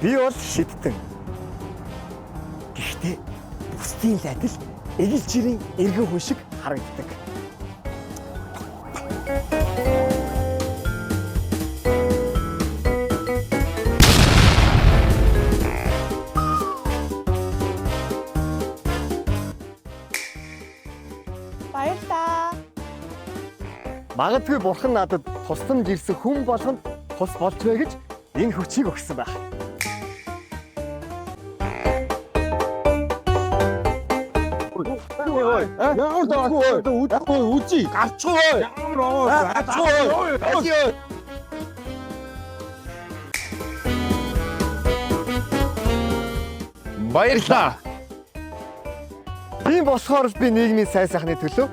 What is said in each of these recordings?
Би бол шидтэн. Гэхдээ бусдын адил эгэл жирийн эргэн хүн шиг харагддаг. Баярлалаа. Магадгүй бурхан надад тусламж ирсэн хүн болгонд тус болж бай гэж энэ хүчийг өгсөн байх. Ямар даа үгүй гарчгүй гарчгүй Баярлалаа. Тийм болохоор л би нийгмийн сайн сайхны төлөө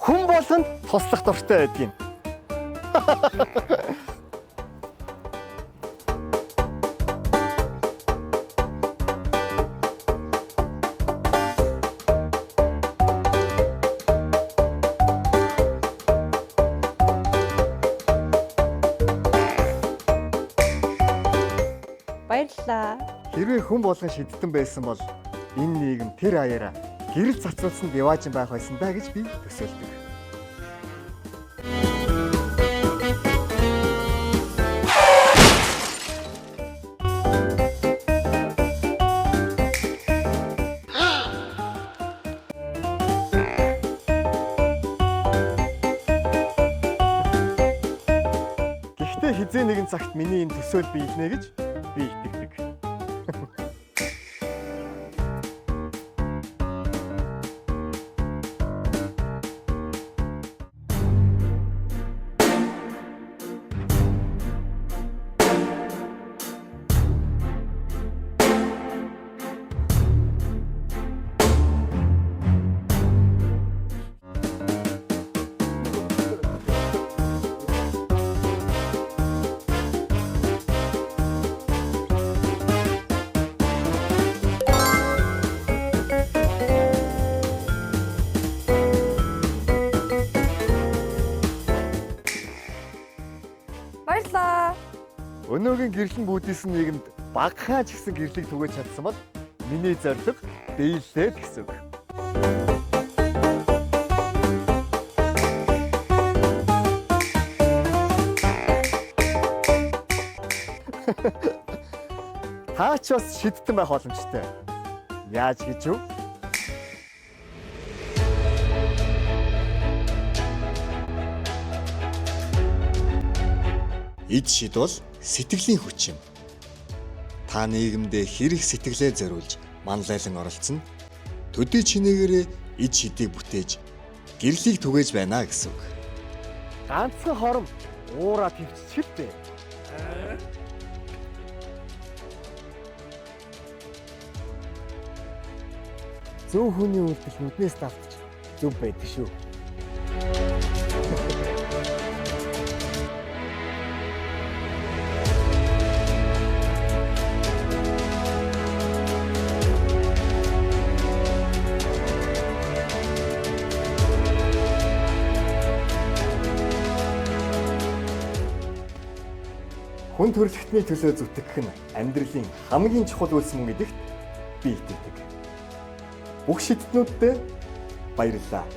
хүн болгонд туслах дуртай байдгийн. Баярлалаа. Хэрвээ хүн болгон шидтэн байсан бол энэ нийгэм тэр аяараа гэрэл цацуулсанд яваажин байх байсан даа гэж би төсөөлдөг. Гэхдээ хизээ нэгэн цагт миний энэ төсөөл биелнэ гэж би итгэдэг. Баярлалаа. Өнөөгийн гэрлэн бүүдийсэн нийгэмд багахан ч гэсэн гэрлийг түгэж чадсан бол миний зорилго биелээд гэсэн үг. Та ч бас шидтэн байх боломжтой. Яаж гэж юу? Эд шид бол сэтгэлийн хүч юм. Та нийгэмдээ хэрэг сэтгэлээ зориулж манлайлан оролцсон төдий чинээгээрээ эд шидийг бүтээж гэрлийг түгээж байна гэсэн үг. Ганцхан хором уураа төвччихлээ. Зөв хүний үйлдэл нүднээс давтаж зөв байдаг шүү. Хүн төрөлхтний төлөө зүтгэх нь амьдралын хамгийн чухал үйлс мөн гэдэгт би итгэдэг. Бүх шидтнүүдтэй баярлалаа.